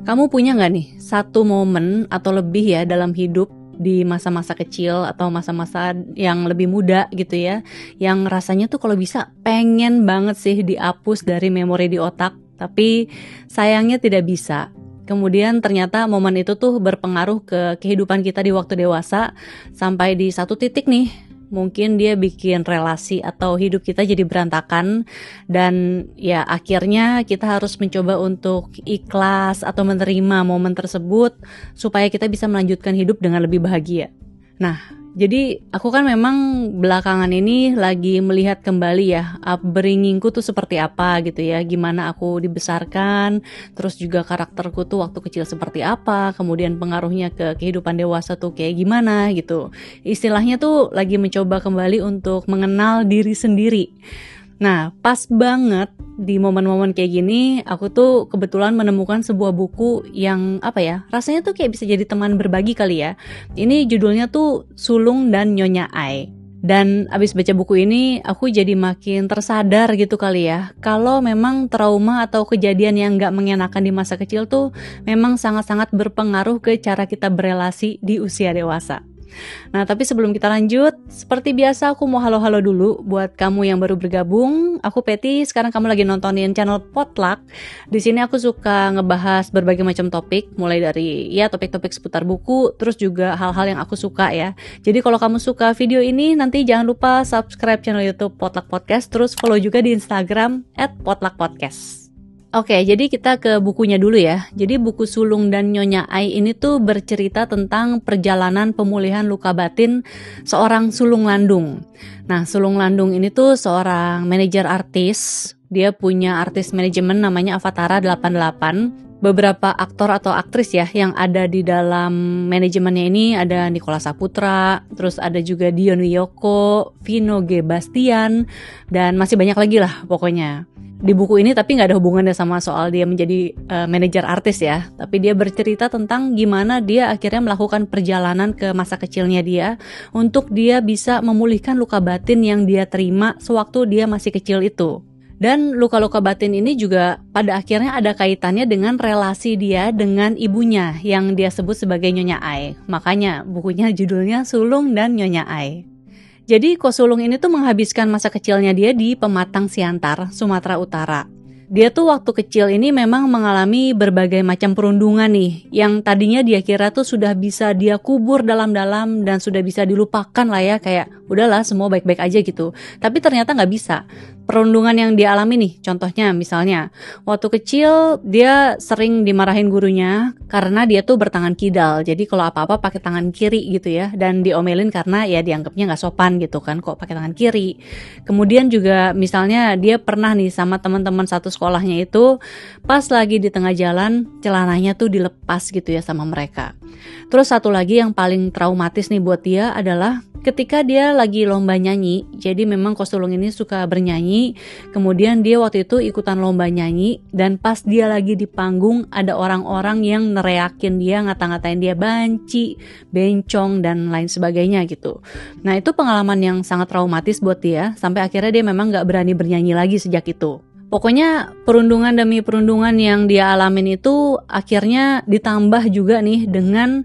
Kamu punya nggak nih satu momen atau lebih ya dalam hidup di masa-masa kecil atau masa-masa yang lebih muda gitu ya, yang rasanya tuh kalau bisa pengen banget sih dihapus dari memori di otak, tapi sayangnya tidak bisa. Kemudian ternyata momen itu tuh berpengaruh ke kehidupan kita di waktu dewasa sampai di satu titik nih. Mungkin dia bikin relasi atau hidup kita jadi berantakan dan ya akhirnya kita harus mencoba untuk ikhlas atau menerima momen tersebut supaya kita bisa melanjutkan hidup dengan lebih bahagia. Nah, jadi aku kan memang belakangan ini lagi melihat kembali ya upbringingku tuh seperti apa gitu ya, gimana aku dibesarkan, terus juga karakterku tuh waktu kecil seperti apa, kemudian pengaruhnya ke kehidupan dewasa tuh kayak gimana gitu. Istilahnya tuh lagi mencoba kembali untuk mengenal diri sendiri. Nah, pas banget di momen-momen kayak gini, aku tuh kebetulan menemukan sebuah buku yang rasanya tuh kayak bisa jadi teman berbagi kali ya. Ini judulnya tuh Sulung dan Nyonya Ai. Dan abis baca buku ini, aku jadi makin tersadar gitu kali ya, kalau memang trauma atau kejadian yang gak mengenakan di masa kecil tuh memang sangat-sangat berpengaruh ke cara kita berelasi di usia dewasa. Nah, tapi sebelum kita lanjut, seperti biasa aku mau halo-halo dulu buat kamu yang baru bergabung. Aku Peti, sekarang kamu lagi nontonin channel Potluck. Di sini aku suka ngebahas berbagai macam topik, mulai dari ya topik-topik seputar buku, terus juga hal-hal yang aku suka ya. Jadi kalau kamu suka video ini, nanti jangan lupa subscribe channel YouTube Potluck Podcast, terus follow juga di Instagram @potluckpodcast. Oke, jadi kita ke bukunya dulu ya. Jadi buku Sulung dan Nyonya Ai ini tuh bercerita tentang perjalanan pemulihan luka batin seorang sulung landung. Nah, sulung landung ini tuh seorang manajer artis. Dia punya artis manajemen namanya Avatara 88. Beberapa aktor atau aktris ya yang ada di dalam manajemennya ini ada Nicholas Saputra, terus ada juga Dion Wiyoko, Vino G. Bastian, dan masih banyak lagi lah pokoknya. Di buku ini tapi nggak ada hubungannya sama soal dia menjadi manajer artis ya, tapi dia bercerita tentang gimana dia akhirnya melakukan perjalanan ke masa kecilnya dia untuk dia bisa memulihkan luka batin yang dia terima sewaktu dia masih kecil itu. Dan luka-luka batin ini juga pada akhirnya ada kaitannya dengan relasi dia dengan ibunya yang dia sebut sebagai Nyonya Ai. Makanya bukunya judulnya Sulung dan Nyonya Ai. Jadi Ko Sulung ini tuh menghabiskan masa kecilnya dia di Pematang Siantar, Sumatera Utara. Dia tuh waktu kecil ini memang mengalami berbagai macam perundungan nih, yang tadinya dia kira tuh sudah bisa dia kubur dalam-dalam dan sudah bisa dilupakan lah ya, kayak udahlah semua baik-baik aja gitu. Tapi ternyata nggak bisa. Perundungan yang dia alami nih, contohnya misalnya waktu kecil dia sering dimarahin gurunya karena dia tuh bertangan kidal. Jadi kalau apa-apa pakai tangan kiri gitu ya, dan diomelin karena ya dianggapnya nggak sopan gitu kan, kok pakai tangan kiri. Kemudian juga misalnya dia pernah nih sama teman-teman satu sekolahnya itu pas lagi di tengah jalan celananya tuh dilepas gitu ya sama mereka. Terus satu lagi yang paling traumatis nih buat dia adalah ketika dia lagi lomba nyanyi. Jadi memang Ko Sulung ini suka bernyanyi, kemudian dia waktu itu ikutan lomba nyanyi, dan pas dia lagi di panggung ada orang-orang yang nereakin dia, ngata-ngatain dia banci, bencong, dan lain sebagainya gitu. Nah itu pengalaman yang sangat traumatis buat dia, sampai akhirnya dia memang gak berani bernyanyi lagi sejak itu. Pokoknya perundungan demi perundungan yang dia alamin itu akhirnya ditambah juga nih dengan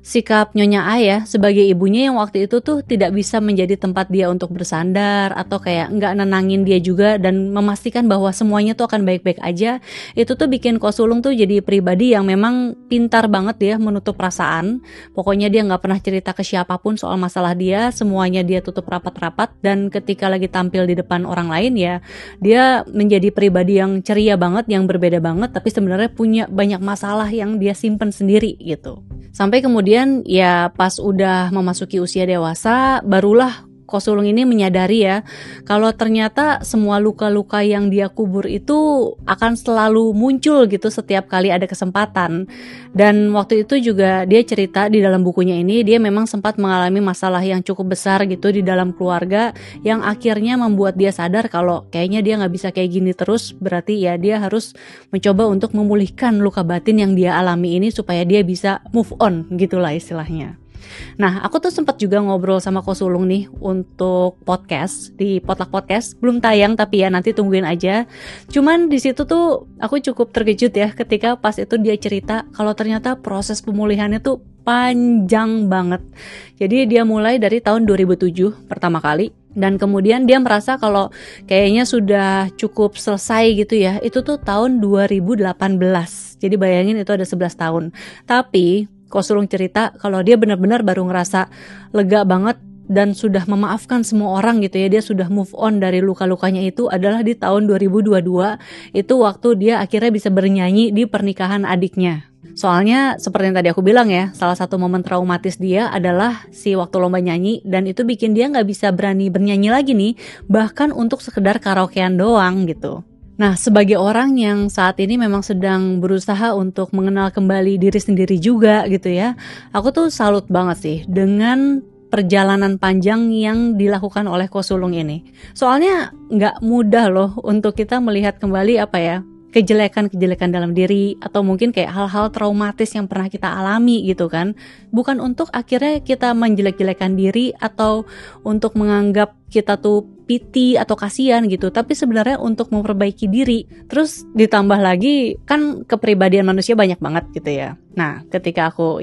sikap Nyonya Ai ya sebagai ibunya yang waktu itu tuh tidak bisa menjadi tempat dia untuk bersandar atau kayak nggak nenangin dia juga dan memastikan bahwa semuanya tuh akan baik-baik aja. Itu tuh bikin Ko Sulung tuh jadi pribadi yang memang pintar banget dia menutup perasaan. Pokoknya dia nggak pernah cerita ke siapapun soal masalah dia, semuanya dia tutup rapat-rapat, dan ketika lagi tampil di depan orang lain ya dia menjadi pribadi yang ceria banget, yang berbeda banget, tapi sebenarnya punya banyak masalah yang dia simpen sendiri gitu. Sampai kemudian ya pas udah memasuki usia dewasa barulah Ko Sulung ini menyadari ya kalau ternyata semua luka-luka yang dia kubur itu akan selalu muncul gitu setiap kali ada kesempatan. Dan waktu itu juga dia cerita di dalam bukunya ini, dia memang sempat mengalami masalah yang cukup besar gitu di dalam keluarga yang akhirnya membuat dia sadar kalau kayaknya dia gak bisa kayak gini terus, berarti ya dia harus mencoba untuk memulihkan luka batin yang dia alami ini supaya dia bisa move on gitulah istilahnya. Nah, aku tuh sempat juga ngobrol sama Ko Sulung nih untuk podcast di Potluck Podcast. Belum tayang tapi ya nanti tungguin aja. Cuman di situ tuh aku cukup terkejut ya ketika pas itu dia cerita kalau ternyata proses pemulihannya tuh panjang banget. Jadi dia mulai dari tahun 2007 pertama kali. Dan kemudian dia merasa kalau kayaknya sudah cukup selesai gitu ya. Itu tuh tahun 2018. Jadi bayangin itu ada 11 tahun. Tapi Ko Sulung cerita kalau dia benar-benar baru ngerasa lega banget dan sudah memaafkan semua orang gitu ya. Dia sudah move on dari luka-lukanya itu adalah di tahun 2022. Itu waktu dia akhirnya bisa bernyanyi di pernikahan adiknya. Soalnya seperti yang tadi aku bilang ya, salah satu momen traumatis dia adalah si waktu lomba nyanyi. Dan itu bikin dia gak bisa berani bernyanyi lagi nih, bahkan untuk sekedar karaokean doang gitu. Nah, sebagai orang yang saat ini memang sedang berusaha untuk mengenal kembali diri sendiri juga gitu ya, aku tuh salut banget sih dengan perjalanan panjang yang dilakukan oleh Ko Sulung ini. Soalnya nggak mudah loh untuk kita melihat kembali kejelekan-kejelekan dalam diri atau mungkin kayak hal-hal traumatis yang pernah kita alami gitu kan. Bukan untuk akhirnya kita menjelek-jelekan diri atau untuk menganggap kita tuh piti atau kasihan gitu, tapi sebenarnya untuk memperbaiki diri. Terus ditambah lagi kan kepribadian manusia banyak banget gitu ya. Nah, ketika aku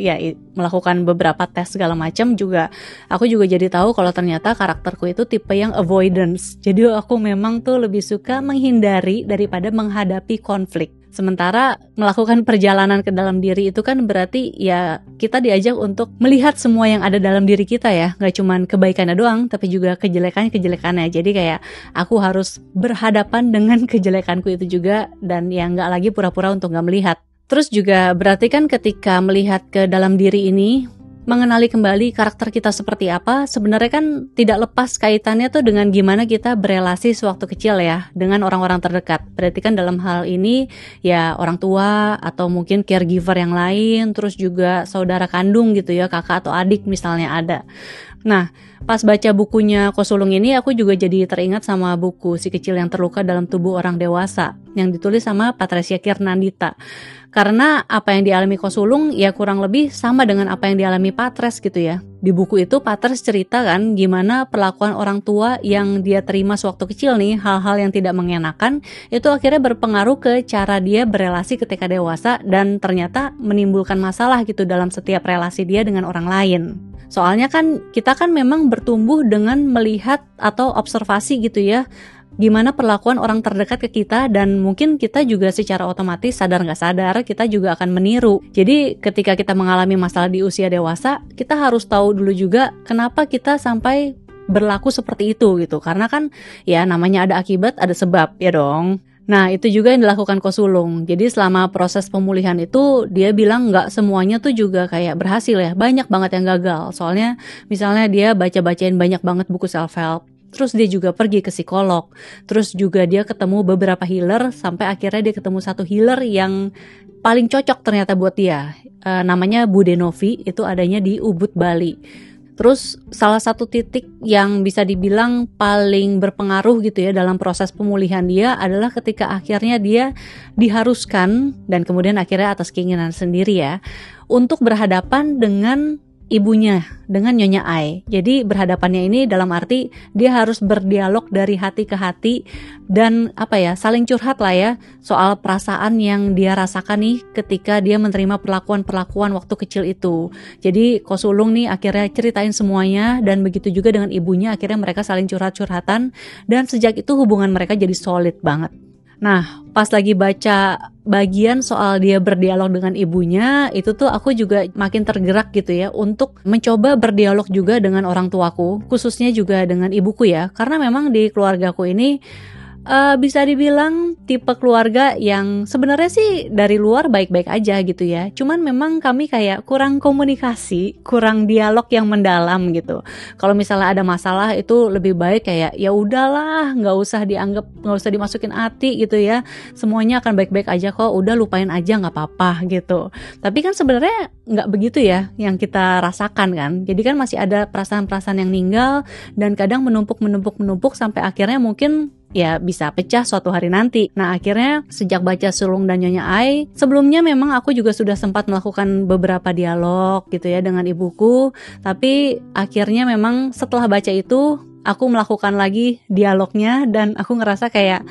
melakukan beberapa tes segala macam juga, aku juga jadi tahu kalau ternyata karakterku itu tipe yang avoidance. Jadi aku memang tuh lebih suka menghindari daripada menghadapi konflik. Sementara melakukan perjalanan ke dalam diri itu kan berarti ya kita diajak untuk melihat semua yang ada dalam diri kita ya. Gak cuman kebaikannya doang, tapi juga kejelekannya. Jadi kayak aku harus berhadapan dengan kejelekanku itu juga. Dan ya gak lagi pura-pura untuk gak melihat. Terus juga berarti kan ketika melihat ke dalam diri ini, mengenali kembali karakter kita seperti apa, sebenarnya kan tidak lepas kaitannya tuh dengan gimana kita berelasi sewaktu kecil ya dengan orang-orang terdekat. Berarti kan dalam hal ini ya orang tua atau mungkin caregiver yang lain, terus juga saudara kandung gitu ya, kakak atau adik misalnya ada. Nah, pas baca bukunya Ko Sulung ini aku juga jadi teringat sama buku Si Kecil Yang Terluka Dalam Tubuh Orang Dewasa yang ditulis sama Patricia Kirnandita. Karena apa yang dialami Ko Sulung ya kurang lebih sama dengan apa yang dialami Patres gitu ya. Di buku itu Patres cerita kan gimana perlakuan orang tua yang dia terima sewaktu kecil nih, hal-hal yang tidak mengenakan, itu akhirnya berpengaruh ke cara dia berelasi ketika dewasa dan ternyata menimbulkan masalah gitu dalam setiap relasi dia dengan orang lain. Soalnya kan kita kan memang bertumbuh dengan melihat atau observasi gitu ya, gimana perlakuan orang terdekat ke kita dan mungkin kita juga secara otomatis sadar nggak sadar kita juga akan meniru. Jadi ketika kita mengalami masalah di usia dewasa, kita harus tahu dulu juga kenapa kita sampai berlaku seperti itu gitu. Karena kan ya namanya ada akibat, ada sebab ya dong. Nah itu juga yang dilakukan Ko Sulung. Jadi selama proses pemulihan itu dia bilang nggak semuanya tuh juga kayak berhasil ya. Banyak banget yang gagal. Soalnya misalnya dia baca-bacain banyak banget buku self-help. Terus dia juga pergi ke psikolog. Terus juga dia ketemu beberapa healer. Sampai akhirnya dia ketemu satu healer yang paling cocok ternyata buat dia. Namanya Bude Novi. Itu adanya di Ubud, Bali. Terus salah satu titik yang bisa dibilang paling berpengaruh gitu ya dalam proses pemulihan dia adalah ketika akhirnya dia diharuskan dan kemudian akhirnya atas keinginan sendiri ya untuk berhadapan dengan ibunya, dengan Nyonya Ai. Jadi berhadapannya ini dalam arti dia harus berdialog dari hati ke hati dan saling curhat lah ya soal perasaan yang dia rasakan nih ketika dia menerima perlakuan-perlakuan waktu kecil itu. Jadi Ko Sulung nih akhirnya ceritain semuanya dan begitu juga dengan ibunya, akhirnya mereka saling curhat-curhatan dan sejak itu hubungan mereka jadi solid banget. Nah, pas lagi baca bagian soal dia berdialog dengan ibunya, itu tuh aku juga makin tergerak gitu ya untuk mencoba berdialog juga dengan orang tuaku, khususnya juga dengan ibuku ya. Karena memang di keluargaku ini bisa dibilang tipe keluarga yang sebenarnya sih dari luar baik-baik aja gitu ya. Cuman memang kami kayak kurang komunikasi, kurang dialog yang mendalam gitu. Kalau misalnya ada masalah itu lebih baik kayak ya udahlah, nggak usah dimasukin hati gitu ya. Semuanya akan baik-baik aja kok. Udah lupain aja nggak apa-apa gitu. Tapi kan sebenarnya nggak begitu ya yang kita rasakan kan. Jadi kan masih ada perasaan-perasaan yang ninggal dan kadang menumpuk sampai akhirnya mungkin ya bisa bisa pecah suatu hari nanti. Nah, akhirnya sejak baca Sulung dan Nyonya Ai, sebelumnya memang aku juga sudah sempat melakukan beberapa dialog gitu ya dengan ibuku, tapi akhirnya memang setelah baca itu aku melakukan lagi dialognya dan aku ngerasa kayak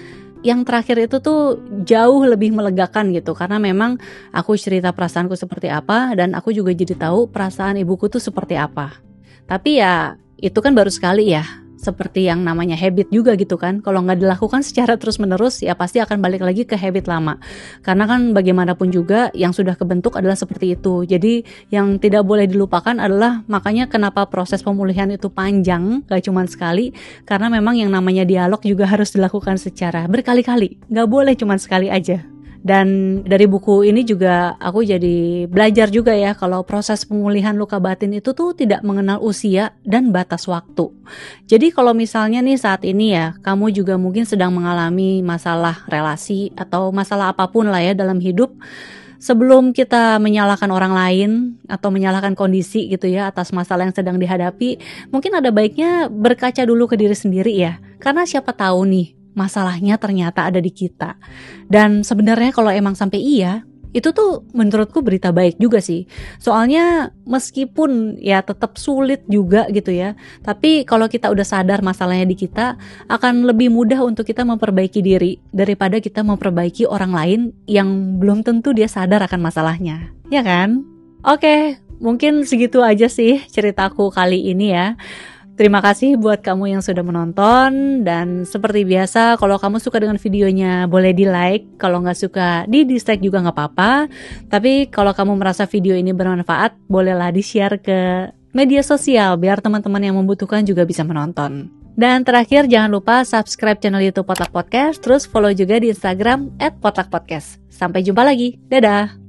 yang terakhir itu tuh jauh lebih melegakan gitu, karena memang aku cerita perasaanku seperti apa dan aku juga jadi tahu perasaan ibuku tuh seperti apa. Tapi ya itu kan baru sekali ya, seperti yang namanya habit juga gitu kan. Kalau nggak dilakukan secara terus-menerus ya pasti akan balik lagi ke habit lama. Karena kan bagaimanapun juga yang sudah kebentuk adalah seperti itu. Jadi yang tidak boleh dilupakan adalah makanya kenapa proses pemulihan itu panjang, gak cuma sekali. Karena memang yang namanya dialog juga harus dilakukan secara berkali-kali. Gak boleh cuma sekali aja. Dan dari buku ini juga aku jadi belajar juga ya kalau proses pemulihan luka batin itu tuh tidak mengenal usia dan batas waktu. Jadi kalau misalnya nih saat ini ya kamu juga mungkin sedang mengalami masalah relasi atau masalah apapun lah ya dalam hidup, sebelum kita menyalahkan orang lain atau menyalahkan kondisi gitu ya atas masalah yang sedang dihadapi, mungkin ada baiknya berkaca dulu ke diri sendiri ya. Karena siapa tahu nih masalahnya ternyata ada di kita. Dan sebenarnya kalau emang sampai iya, itu tuh menurutku berita baik juga sih. Soalnya meskipun ya tetap sulit juga gitu ya, tapi kalau kita udah sadar masalahnya di kita, akan lebih mudah untuk kita memperbaiki diri daripada kita memperbaiki orang lain yang belum tentu dia sadar akan masalahnya. Ya kan? Oke, mungkin segitu aja sih ceritaku kali ini ya. Terima kasih buat kamu yang sudah menonton, dan seperti biasa kalau kamu suka dengan videonya boleh di like, kalau nggak suka di dislike juga nggak apa-apa. Tapi kalau kamu merasa video ini bermanfaat, bolehlah di share ke media sosial biar teman-teman yang membutuhkan juga bisa menonton. Dan terakhir jangan lupa subscribe channel YouTube Potluck Podcast, terus follow juga di Instagram @potluckpodcast. Sampai jumpa lagi, dadah!